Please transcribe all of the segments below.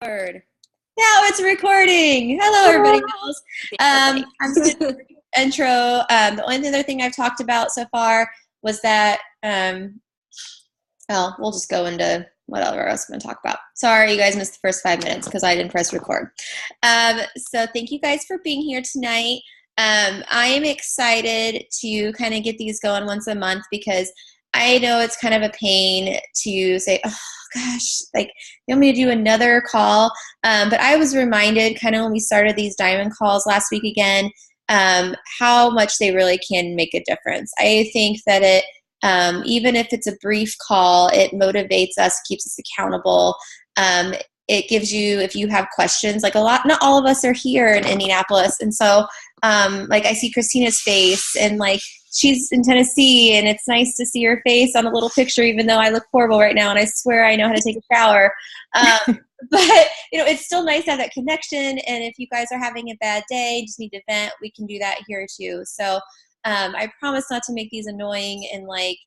Now it's recording. Hello, everybody else. I'm just going to intro. The only other thing I've talked about so far was that, well, we'll just go into whatever else I'm going to talk about. Sorry, you guys missed the first 5 minutes because I didn't press record. So thank you guys for being here tonight. I am excited to kind of get these going once a month because I know it's kind of a pain to say, oh gosh, like you want me to do another call. But I was reminded kind of when we started these diamond calls last week again, how much they really can make a difference. I think that it, even if it's a brief call, it motivates us, keeps us accountable. It gives you, if you have questions, like not all of us are here in Indianapolis. And so, like I see Christina's face and like, she's in Tennessee and it's nice to see her face on a little picture, even though I look horrible right now. And I swear I know how to take a shower. But you know, it's still nice to have that connection. And if you guys are having a bad day, just need to vent, we can do that here too. So, I promise not to make these annoying and like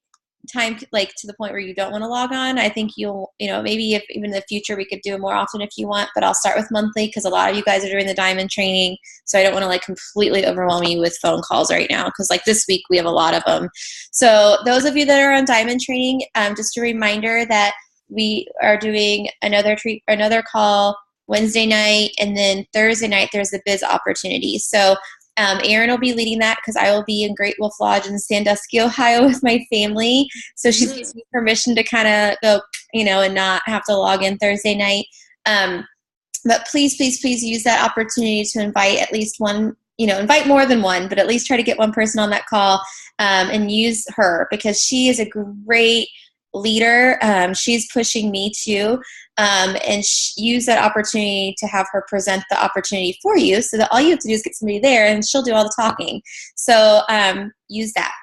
time, like to the point where you don't want to log on. I think maybe if even in the future we could do it more often if you want, but I'll start with monthly because a lot of you guys are doing the diamond training. So I don't want to like completely overwhelm you with phone calls right now. Cause like this week we have a lot of them. So those of you that are on diamond training, just a reminder that we are doing another call Wednesday night. And then Thursday night, there's the biz opportunity. So Erin will be leading that because I will be in Great Wolf Lodge in Sandusky, Ohio with my family. So she's given me permission to kind of go, and not have to log in Thursday night. But please, please, please use that opportunity to invite at least one, invite more than one, but at least try to get one person on that call and use her because she is a great leader. She's pushing me too. And use that opportunity to have her present the opportunity for you so that all you have to do is get somebody there and she'll do all the talking. So use that.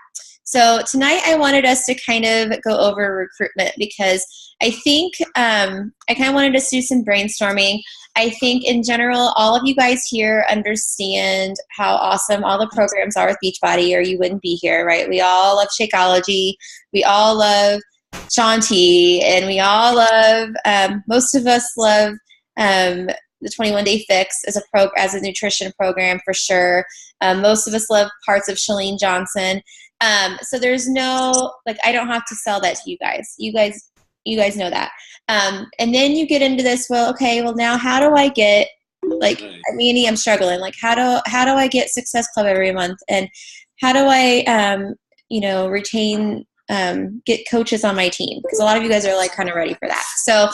So tonight I wanted us to kind of go over recruitment because I think I kind of wanted us to do some brainstorming. I think in general, all of you guys here understand how awesome all the programs are with Beachbody or you wouldn't be here, right? We all love Shakeology. We all love Shanti, and we all love, most of us love the 21-Day Fix as a nutrition program for sure. Most of us love parts of Chalene Johnson. So there's no, like, I don't have to sell that to you guys. You guys know that. And then you get into this, well, now how do I get, like, Annie, I'm struggling. Like, how do I get Success Club every month? And how do I, retain get coaches on my team because a lot of you guys are like kind of ready for that. So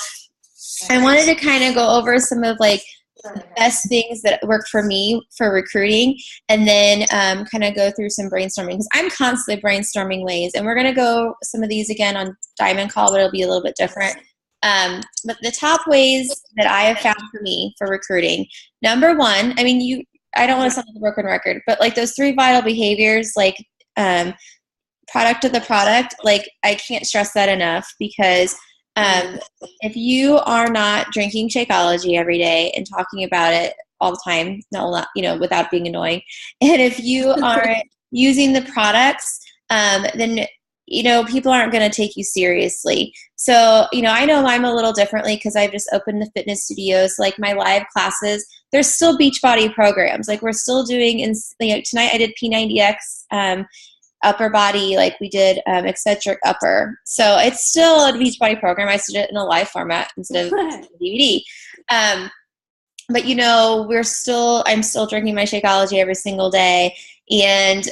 I wanted to kind of go over some of like the best things that work for me for recruiting and then kind of go through some brainstorming because I'm constantly brainstorming ways and we're going to go some of these again on Diamond Call, but it'll be a little bit different. But the top ways that I have found for me for recruiting, number one, I don't want to sound like a broken record, but like those 3 vital behaviors, like product of the product, like I can't stress that enough because if you are not drinking Shakeology every day and talking about it all the time, without being annoying, and if you aren't using the products, then people aren't going to take you seriously. So I know I'm a little differently because I've just opened the fitness studios. Like my live classes, there's still Beachbody programs. Like we're still doing tonight I did P90X. Upper body, like we did eccentric upper. So it's still a Beachbody program. I did it in a live format instead of DVD. But I'm still drinking my Shakeology every single day. And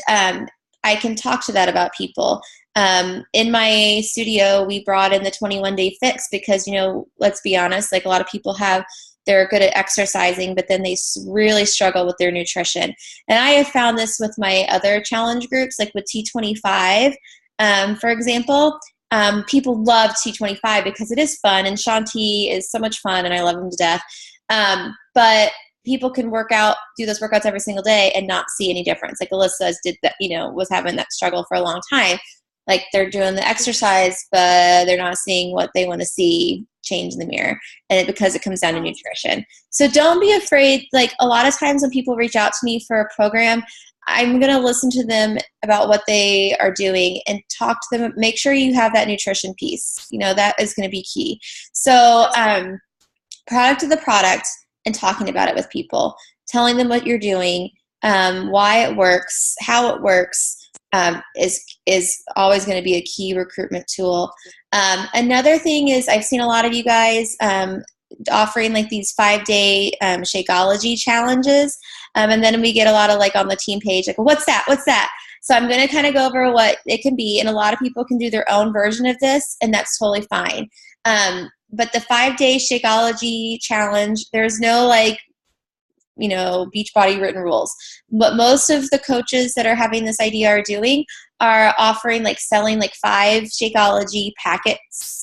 I can talk to that about people. In my studio, we brought in the 21-Day Fix because, let's be honest, like a lot of people they're good at exercising, but then they really struggle with their nutrition. And I have found this with my other challenge groups, like with T25, for example. People love T25 because it is fun, and Shanti is so much fun, and I love him to death. But people can do those workouts every single day and not see any difference. Like Alyssa did that, was having that struggle for a long time. Like they're doing the exercise, but they're not seeing what they want to see change in the mirror, and because it comes down to nutrition. So don't be afraid. Like a lot of times when people reach out to me for a program, I'm going to listen to them about what they are doing and talk to them. Make sure you have that nutrition piece. That is going to be key. So product of the product and talking about it with people, telling them what you're doing, why it works, how it works, is always going to be a key recruitment tool. Another thing is I've seen a lot of you guys offering like these 5-day Shakeology challenges. And then we get a lot of like on the team page, like, well, what's that? What's that? So I'm going to kind of go over what it can be. And a lot of people can do their own version of this, and that's totally fine. But the 5-day Shakeology challenge, there's no like, Beachbody written rules. What most of the coaches that are having this idea are doing are offering like selling like 5 Shakeology packets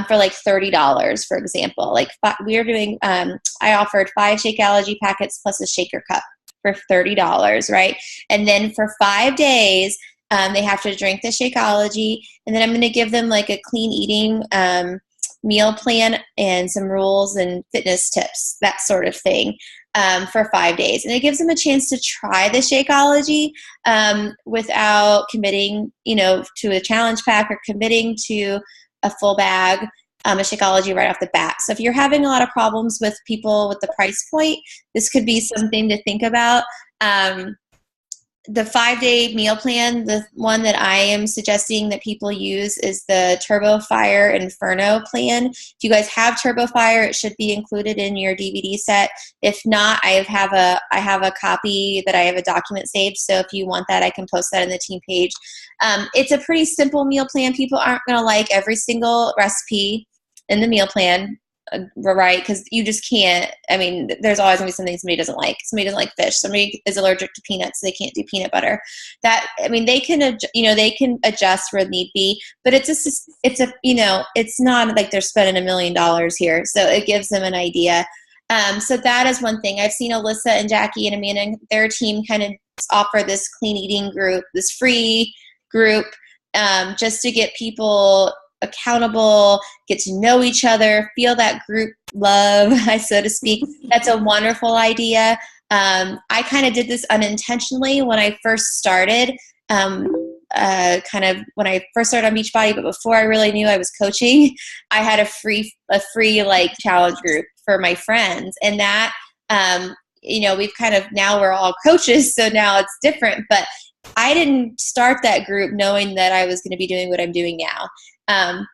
for like $30, for example. Like we are doing, I offered 5 Shakeology packets plus a shaker cup for $30, right? And then for 5 days, they have to drink the Shakeology, and then I'm going to give them like a clean eating meal plan and some rules and fitness tips, that sort of thing, for 5 days. And it gives them a chance to try the Shakeology without committing, to a challenge pack or committing to a full bag, a Shakeology right off the bat. So if you're having a lot of problems with people with the price point, this could be something to think about. The 5-day meal plan, the one that I am suggesting that people use is the Turbo Fire Inferno plan. If you guys have Turbo Fire, it should be included in your DVD set. If not, I have a copy that I have a document saved. So if you want that, I can post that in the team page. It's a pretty simple meal plan. People aren't going to like every single recipe in the meal plan, right? Because you just can't. I mean, there's always gonna be something somebody doesn't like. Somebody doesn't like fish. Somebody is allergic to peanuts, so they can't do peanut butter. They can, they can adjust where need be. But it's not like they're spending $1 million here. So it gives them an idea. So that is one thing. I've seen Alyssa and Jackie and Amanda and their team kind of offer this clean eating group, this free group, just to get people accountable, get to know each other, feel that group love, so to speak. That's a wonderful idea. I kind of did this unintentionally when I first started, when I first started on Beachbody, but before I really knew I was coaching, I had a free like challenge group for my friends. And that, we've kind of, now we're all coaches, so now it's different, but I didn't start that group knowing that I was going to be doing what I'm doing now.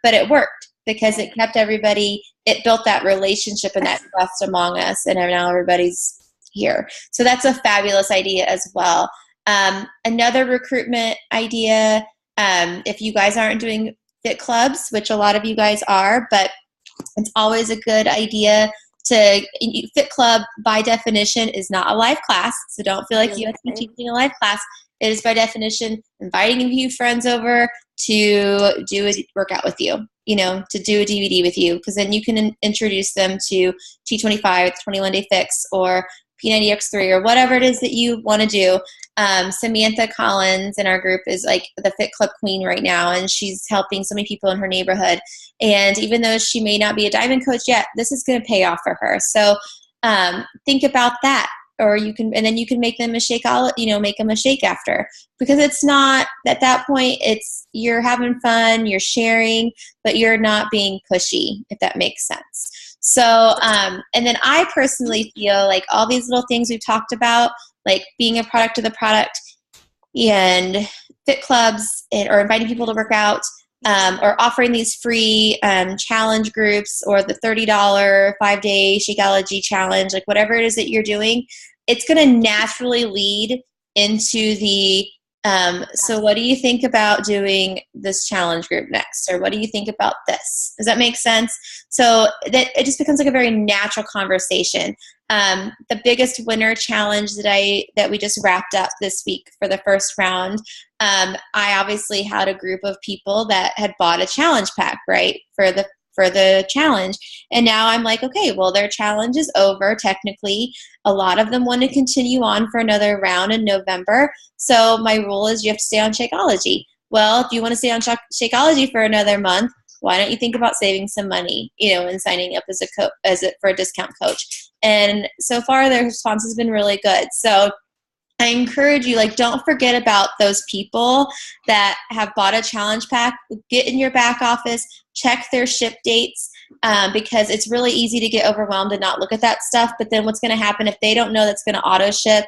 But it worked because it kept everybody, it built that relationship and that trust among us, and now everybody's here. So that's a fabulous idea as well. Another recruitment idea, if you guys aren't doing fit clubs, which a lot of you guys are, but it's always a good idea to, fit club by definition is not a live class, so don't feel like you have to be teaching a live class. It is by definition inviting a few friends over to do a workout with you, to do a DVD with you, because then you can introduce them to T25, 21-Day Fix, or P90X3, or whatever it is that you want to do. Samantha Collins in our group is like the Fit Club queen right now, and she's helping so many people in her neighborhood. And even though she may not be a diamond coach yet, this is going to pay off for her. So think about that. Or you can make them a shake, make them a shake after, because it's not, at that point, it's, you're having fun, you're sharing, but you're not being pushy, if that makes sense. So, and then I personally feel like all these little things we've talked about, like being a product of the product and fit clubs, or inviting people to work out, or offering these free challenge groups, or the $30 5-day Shakeology challenge, like whatever it is that you're doing, it's going to naturally lead into the, so what do you think about doing this challenge group next? Or what do you think about this? Does that make sense? So that it just becomes like a very natural conversation. The biggest winner challenge that we just wrapped up this week for the first round, I obviously had a group of people that had bought a challenge pack, right, for the challenge. And now I'm like, okay, well, their challenge is over technically. A lot of them want to continue on for another round in November. So my rule is you have to stay on Shakeology. Well, if you want to stay on Shakeology for another month, why don't you think about saving some money, and signing up for a discount coach? And so far, their response has been really good. So I encourage you, don't forget about those people that have bought a challenge pack. Get in your back office, check their ship dates, because it's really easy to get overwhelmed and not look at that stuff. But then what's going to happen if they don't know that's going to auto ship?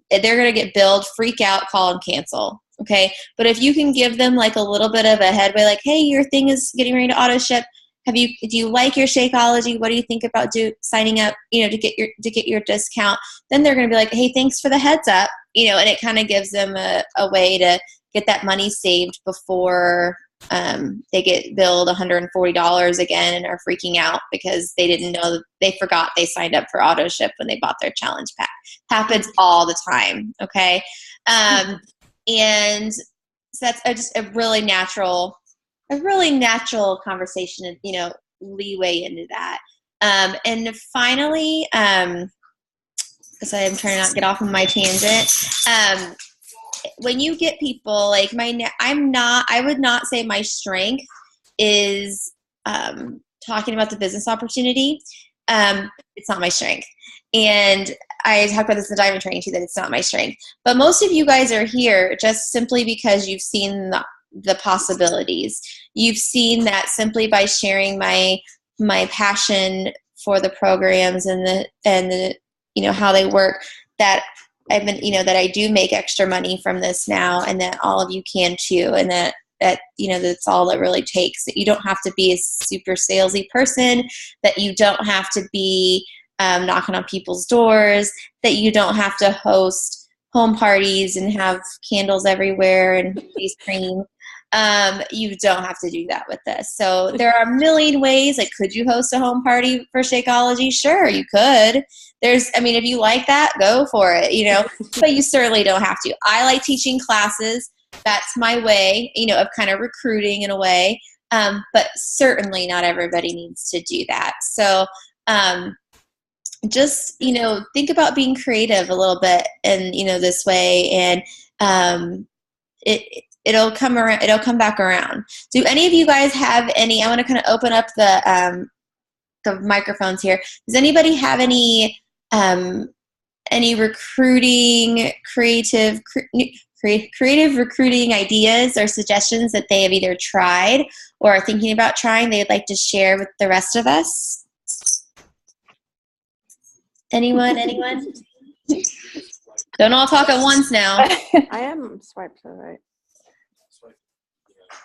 They're going to get billed, freak out, call, and cancel. Okay. But if you can give them like a little bit of a headway, like, hey, your thing is getting ready to auto ship. Do you like your Shakeology? What do you think about signing up, to get your discount? Then they're going to be like, hey, thanks for the heads up, and it kind of gives them a way to get that money saved before they get billed $140 again and are freaking out because they didn't know that they forgot they signed up for auto ship when they bought their challenge pack. Happens all the time. Okay. And so that's just a really natural conversation and, leeway into that. And finally, because I'm trying to not get off on my tangent, when you get people like I would not say my strength is talking about the business opportunity. It's not my strength. And I talk about this in the diamond training too, that it's not my strength. But most of you guys are here just simply because you've seen the possibilities. You've seen that simply by sharing my passion for the programs and the how they work, that I've been, that I do make extra money from this now, and that all of you can too, and that that's all it really takes. That you don't have to be a super salesy person, that you don't have to be knocking on people's doors, that you don't have to host home parties and have candles everywhere and face cream. You don't have to do that with this. So there are a million ways. Like, could you host a home party for Shakeology? Sure, you could. If you like that, go for it, but you certainly don't have to. I like teaching classes. That's my way, of kind of recruiting in a way. But certainly not everybody needs to do that. So, just, think about being creative a little bit and, this way, and, it'll come around. It'll come back around. Do any of you guys have any? I want to kind of open up the microphones here. Does anybody have any recruiting creative recruiting ideas or suggestions that they have either tried or are thinking about trying? They'd like to share with the rest of us. Anyone? Don't all talk at once now. I am swiped to the right.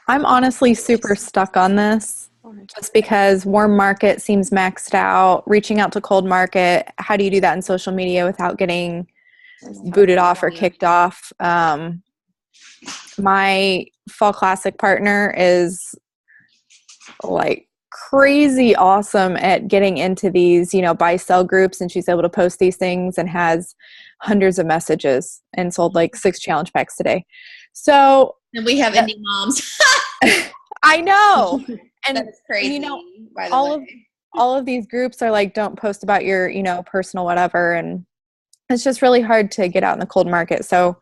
I'm honestly super stuck on this just because warm market seems maxed out. Reaching out to cold market, how do you do that in social media without getting booted off or kicked off? My Fall Classic partner is like crazy awesome at getting into these, buy sell groups, and she's able to post these things and has hundreds of messages and sold like 6 challenge packs today. So, and we have indie moms. I know. And that's crazy. By the all of these groups are like, don't post about your, personal whatever. And it's just really hard to get out in the cold market. So,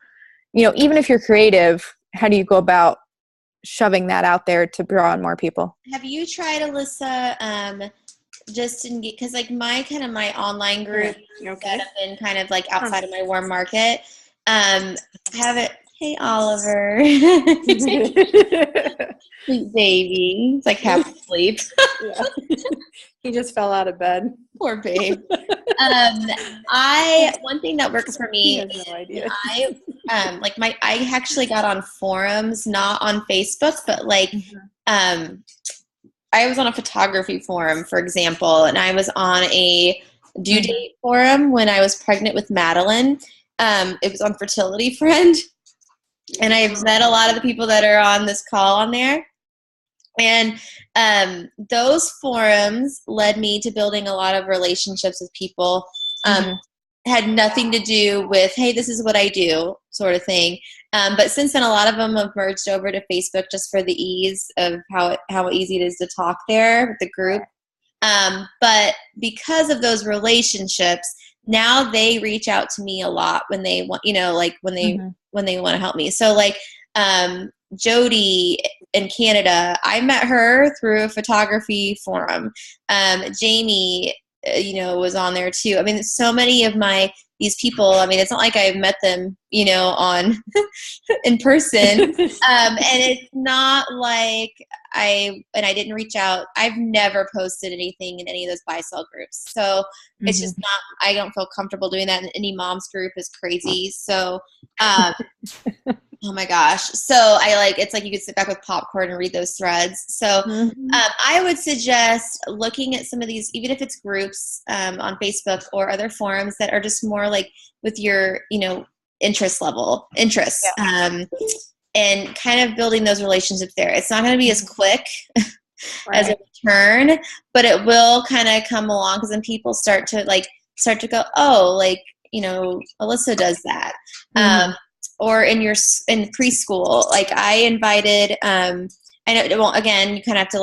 even if you're creative, how do you go about shoving that out there to draw on more people? Have you tried, Alyssa, just in, because like my online group that have been kind of like outside of my warm market, have it. Hey, Oliver. Sweet baby. It's like half asleep. Yeah. He just fell out of bed. Poor babe. One thing that works for me, he has no idea. I actually got on forums, not on Facebook, but I was on a photography forum, for example, and I was on a due date forum when I was pregnant with Madeline. It was on Fertility Friend. And I've met a lot of the people that are on this call on there. And those forums led me to building a lot of relationships with people. Had nothing to do with, hey, this is what I do, sort of thing. But since then, a lot of them have merged over to Facebook just for the ease of how easy it is to talk there with the group. But because of those relationships, now they reach out to me a lot when they want, when they want to help me. So Jody in Canada, I met her through a photography forum. Jamie, was on there too. So many of these people, it's not like I've met them, on in person. And it's not like I didn't reach out. I've never posted anything in any of those buy sell groups. So it's just not, I don't feel comfortable doing that. And any mom's group is crazy. So, oh my gosh. So it's like you could sit back with popcorn and read those threads. So I would suggest looking at some of these, even if it's groups on Facebook or other forums that are just more like with your, interests. And kind of building those relationships there. It's not going to be as quick as a return, but it will kind of come along because then people start to go, oh, Alyssa does that. Or in preschool, like I invited, I know, well, again, you kind of have to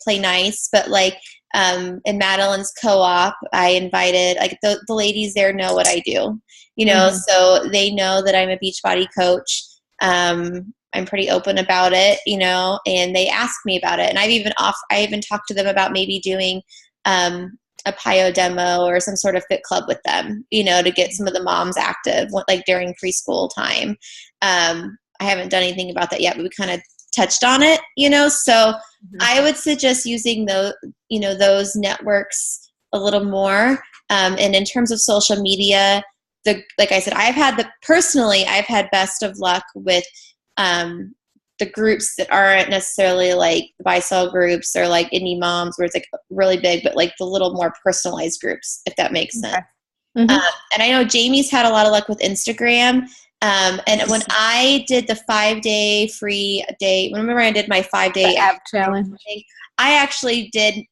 play nice, but in Madeline's co-op, I invited, the ladies there know what I do, so they know that I'm a Beachbody coach. I'm pretty open about it, and they ask me about it. And I even talked to them about maybe doing, a PIO demo or some sort of fit club with them, to get some of the moms active, during preschool time. I haven't done anything about that yet, but we kind of touched on it, so I would suggest using those networks a little more. And in terms of social media, like I said, I've had best of luck with the groups that aren't necessarily like the buy sell groups or like indie moms where it's really big, but the little more personalized groups, if that makes sense. And I know Jamie's had a lot of luck with Instagram. And when I did the 5-day free day, remember I did my 5-day app challenge, I actually did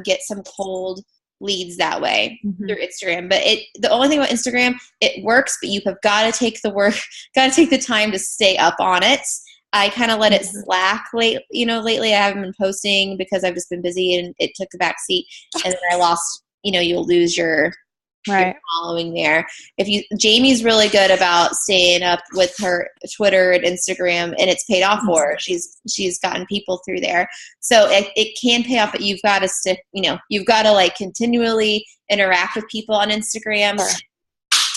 get some cold leads that way through Instagram. But the only thing about Instagram, it works, but you have got to take the time to stay up on it. I kind of let it slack lately. I haven't been posting because I've just been busy and it took a back seat, and then I lost, you'll lose your following there. Jamie's really good about staying up with her Twitter and Instagram, and it's paid off for her. She's gotten people through there. So it can pay off, but you've got to stick, you've got to continually interact with people on Instagram.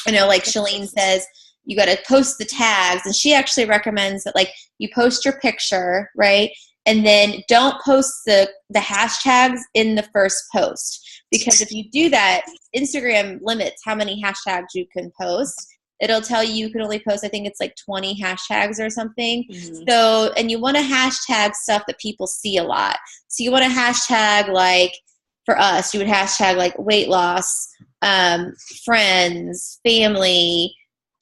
I know Shalene says, you got to post the tags, and she actually recommends that you post your picture, right? And then don't post the hashtags in the first post, because if you do that, Instagram limits how many hashtags you can post. It'll tell you can only post, I think it's 20 hashtags or something. So, and you want to hashtag stuff that people see a lot. So you want to hashtag for us, you would hashtag weight loss, friends, family,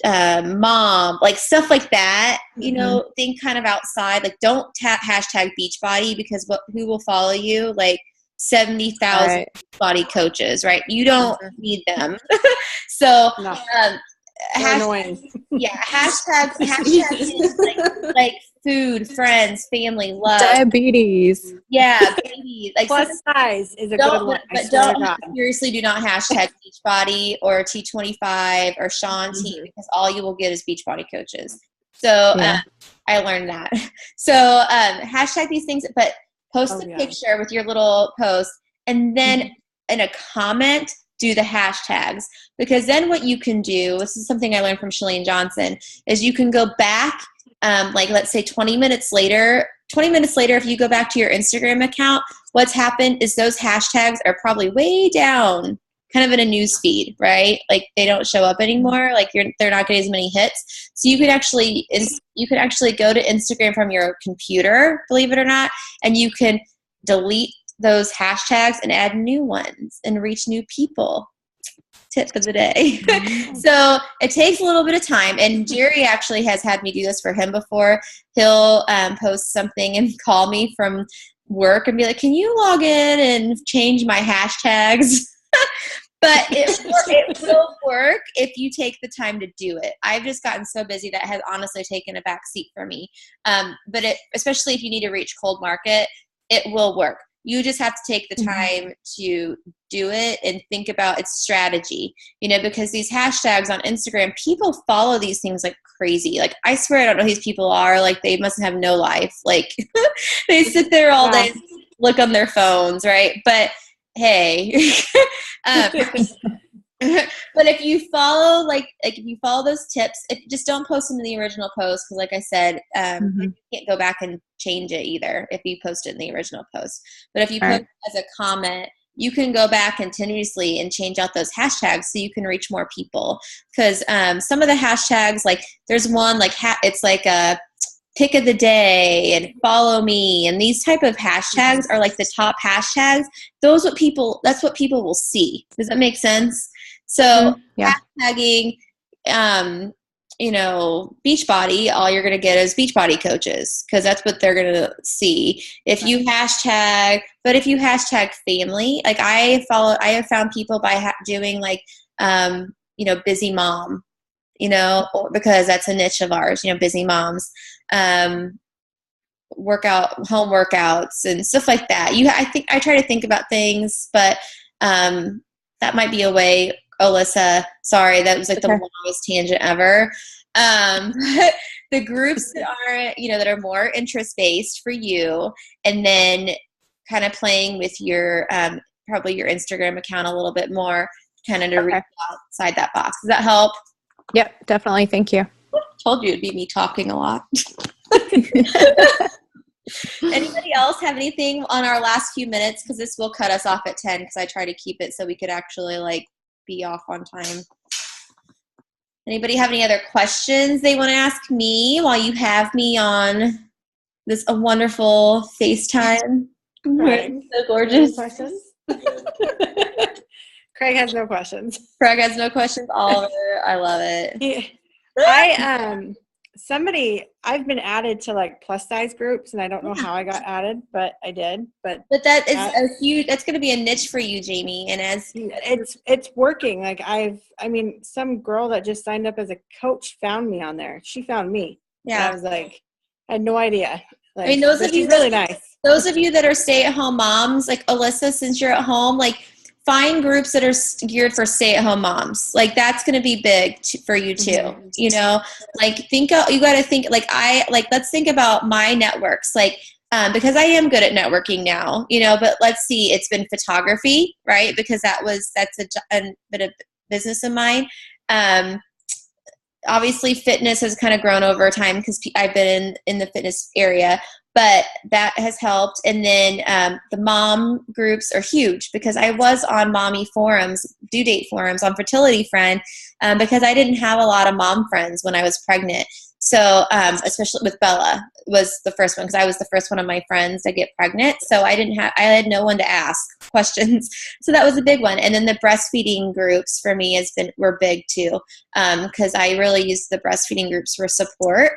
mom, stuff like that, think kind of outside. Don't hashtag Beachbody, because who will follow you? 70,000 body coaches, right? You don't need them. So, no. Hashtag is food, friends, family, love, diabetes. Yeah, babies. Plus size is a good one. But seriously, do not hashtag Beachbody or T25 or Sean T, because all you will get is Beachbody coaches. So I learned that. So hashtag these things, but post a picture with your little post, and then in a comment, do the hashtags, because then what you can do, this is something I learned from Shalene Johnson, is you can go back, let's say 20 minutes later, if you go back to your Instagram account, what's happened is those hashtags are probably way down, kind of in a news feed, right? They don't show up anymore. They're not getting as many hits. So you could actually go to Instagram from your computer, believe it or not, and you can delete those hashtags and add new ones and reach new people. Tip of the day. So it takes a little bit of time, and Jerry actually has had me do this for him before. He'll post something and call me from work and be like, can you log in and change my hashtags? But it will work if you take the time to do it. I've just gotten so busy that has honestly taken a back seat for me. But especially if you need to reach cold market, it will work. You just have to take the time to do it and think about its strategy, because these hashtags on Instagram, people follow these things like crazy. I swear I don't know who these people are. They must have no life. They sit there all day, look on their phones, right? But hey, but But if you follow if you follow those tips, just don't post them in the original post, because like I said, you can't go back and change it either if you post it in the original post. But if you post it as a comment, you can go back continuously and change out those hashtags so you can reach more people. Because some of the hashtags, like there's one like it's like a pick of the day and follow me, and these type of hashtags are like the top hashtags. That's what people will see. Does that make sense? So hashtagging Beachbody, all you're going to get is Beachbody coaches, because that's what they're going to see. If you hashtag family, like I have found people by doing like busy mom, because that's a niche of ours, busy moms, home workouts and stuff like that. I try to think about things, but that might be a way. Alyssa, sorry, that was like the longest tangent ever. The groups that are more interest based for you, and then kind of playing with your probably your Instagram account a little bit more, kind of to reach outside that box. Does that help? Yep, definitely. Thank you. Told you it'd be me talking a lot. Anybody else have anything on our last few minutes? Because this will cut us off at 10, because I try to keep it so we could actually be off on time. Anybody have any other questions they want to ask me while you have me on this wonderful FaceTime? Craig, so gorgeous. Questions? Craig has no questions. Craig has no questions. Oliver, I love it. I've been added to plus size groups, and I don't know how I got added, but I did. But that is that's going to be a niche for you, Jamie. And it's working. Some girl that just signed up as a coach found me on there. She found me. Yeah. And I was like, I had no idea. Those of you really nice. Those of you that are stay-at-home moms, like Alyssa, since you're at home, find groups that are geared for stay-at-home moms. That's going to be big for you too. Mm-hmm. You got to think let's think about my networks, because I am good at networking now, but let's see, it's been photography, right? Because that's a bit of business of mine. Obviously fitness has kind of grown over time because I've been in the fitness area, but that has helped. And then the mom groups are huge, because I was on mommy forums, due date forums on Fertility Friend, because I didn't have a lot of mom friends when I was pregnant. So especially with Bella was the first one, because I was the first one of my friends to get pregnant. So I had no one to ask questions. So that was a big one. And then the breastfeeding groups for me were big too, because I really used the breastfeeding groups for support.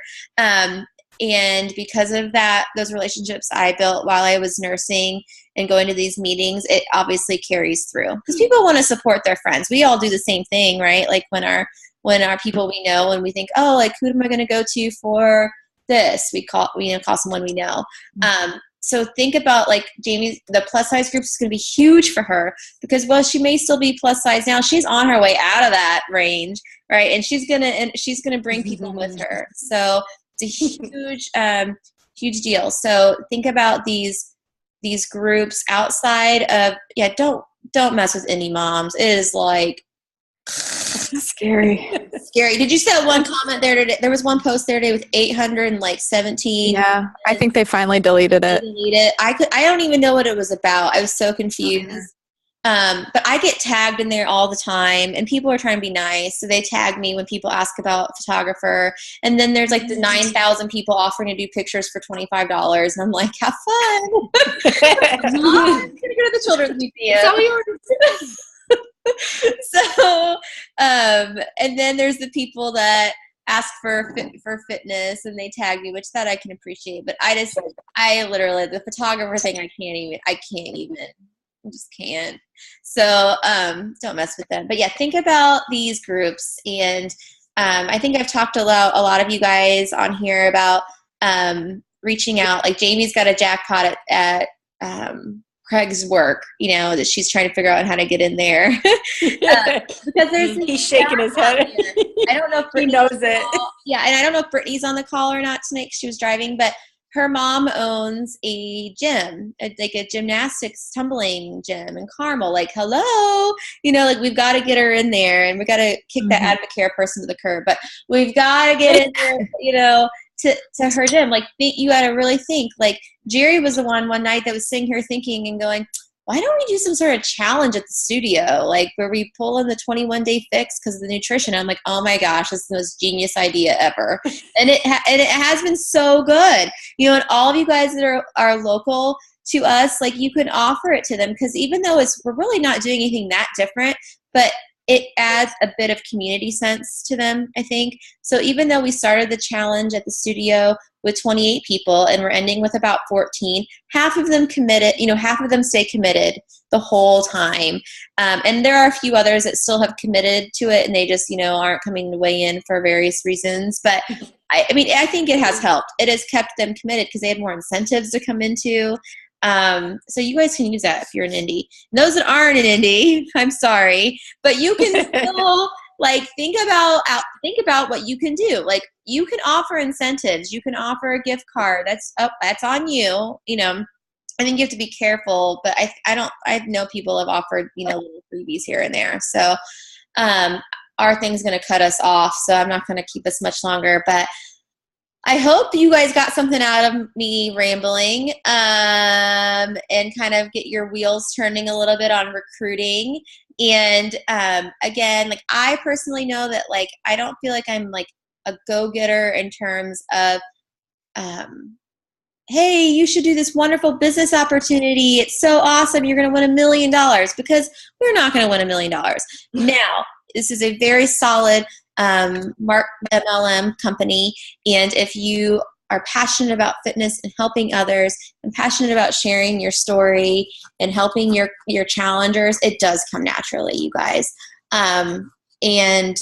And because of that, those relationships I built while I was nursing and going to these meetings, it obviously carries through, because people want to support their friends. We all do the same thing, right? When our people we know, and we think, who am I going to go to for this? We call someone we know. So think about Jamie, the plus size group is going to be huge for her, because she may still be plus size now. She's on her way out of that range, right? And she's going to bring people with her. So it's a huge deal. So think about these groups outside of, don't mess with indie moms. It is scary. Did you see that one comment there today? There was one post there today with 817. Yeah, I think they finally deleted it. I don't even know what it was about. I was so confused. But I get tagged in there all the time, and people are trying to be nice, so they tag me when people ask about photographer. And then there's the 9,000 people offering to do pictures for $25, and I'm like, have fun. I'm gonna go to the children's museum. So, and then there's the people that ask for fitness, and they tag me, which that I can appreciate. But I literally, the photographer thing, I just can't. So, don't mess with them. But yeah, think about these groups. And, I think I've talked a lot of you guys on here about, reaching out. Jamie's got a jackpot at Craig's work, that she's trying to figure out how to get in there. Because he's shaking his head. I don't know if he knows it. Yeah, and I don't know if Brittany's on the call or not tonight, 'cause she was driving, but her mom owns a gym, like a gymnastics tumbling gym in Carmel. Like, hello, like we've got to get her in there, and we got to kick that Advocare person to the curb. But we've got to get in there, to her gym. Like, you got to really think. Like, Jerry was the one night that was sitting here thinking and going, why don't we do some sort of challenge at the studio, like where we pull in the 21-day fix because of the nutrition? I'm like, oh my gosh, this is the most genius idea ever. And it has been so good. And all of you guys that are local to us, like, you can offer it to them, because even though we're really not doing anything that different, but it adds a bit of community sense to them, I think. So even though we started the challenge at the studio with 28 people and we're ending with about 14, half of them committed, half of them stay committed the whole time. And there are a few others that still have committed to it, and they just, aren't coming to weigh in for various reasons. But I think it has helped. It has kept them committed because they had more incentives to come into. So you guys can use that if you're in Indy. And those that aren't in Indy, I'm sorry, but you can still think about what you can do. Like, you can offer incentives, you can offer a gift card. That's on you. I think you have to be careful, but I know people have offered, little freebies here and there. So, our thing's going to cut us off, so I'm not going to keep us much longer, but I hope you guys got something out of me rambling, and kind of get your wheels turning a little bit on recruiting. And again, I personally know that I don't feel like I'm a go-getter in terms of, hey, you should do this wonderful business opportunity. It's so awesome. You're going to win $1 million, because we're not going to win $1 million. Now, this is a very solid Mark MLM company, and if you are passionate about fitness and helping others, and passionate about sharing your story and helping your challengers, it does come naturally, you guys. And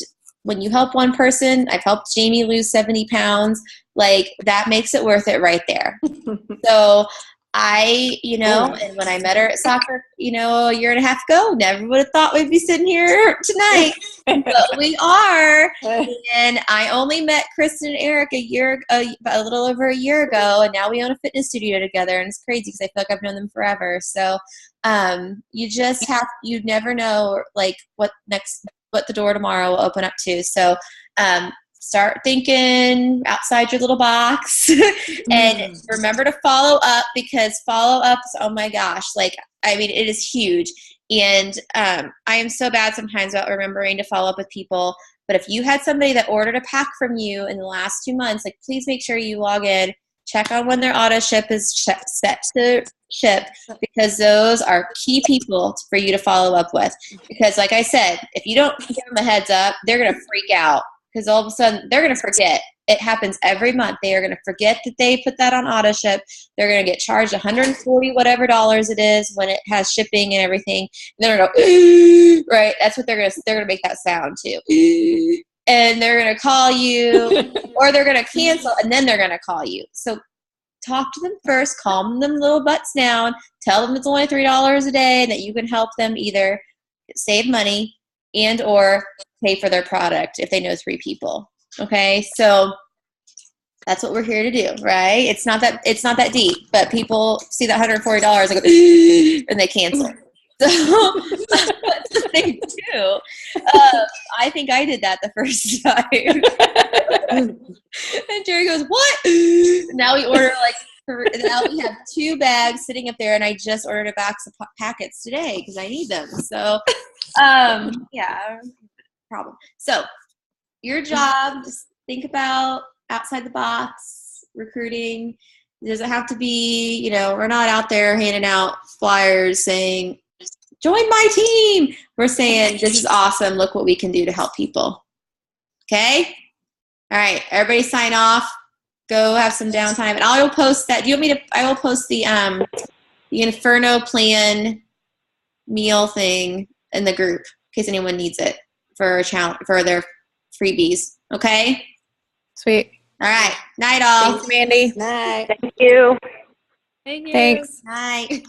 when you help one person, I've helped Jamie lose 70 pounds, that makes it worth it right there. So and when I met her at soccer, a year and a half ago, never would have thought we'd be sitting here tonight, but we are. And I only met Kristen and Eric a little over a year ago, and now we own a fitness studio together, and it's crazy because I feel like I've known them forever. So, you never know, what the door tomorrow will open up to. So, start thinking outside your little box and remember to follow up, because follow-ups, oh my gosh, it is huge. And I am so bad sometimes about remembering to follow up with people. But if you had somebody that ordered a pack from you in the last 2 months, please make sure you log in, check on when their auto ship is set to ship, because those are key people for you to follow up with. Because like I said, if you don't give them a heads up, they're going to freak out. Because all of a sudden, they're going to forget. It happens every month. They are going to forget that they put that on auto ship. They're going to get charged $140 whatever dollars it is when it has shipping and everything. And they're going to go, right? That's what they're going to make that sound too. And they're going to call you, or they're going to cancel, and then they're going to call you. So talk to them first, calm them little butts down, tell them it's only $3 a day, and that you can help them either save money and or pay for their product if they know 3 people. Okay, so that's what we're here to do, right? It's not that deep, but people see that $140 and go and they cancel. So that's what they do. I think I did that the first time. And Jerry goes, "What?" Now we order now we have 2 bags sitting up there, and I just ordered a box of packets today because I need them. So, yeah, problem. So, your job, just think about outside the box recruiting. It doesn't have to be, we're not out there handing out flyers saying, "Join my team." We're saying, "This is awesome. Look what we can do to help people." Okay? All right. Everybody sign off. Go have some downtime. And I will post that. Do you want me to? I will post the Inferno Plan meal thing in the group in case anyone needs it for their freebies. Okay? Sweet. All right. Night all. Thanks, Mandy. Night. Thank you. Thanks. Night.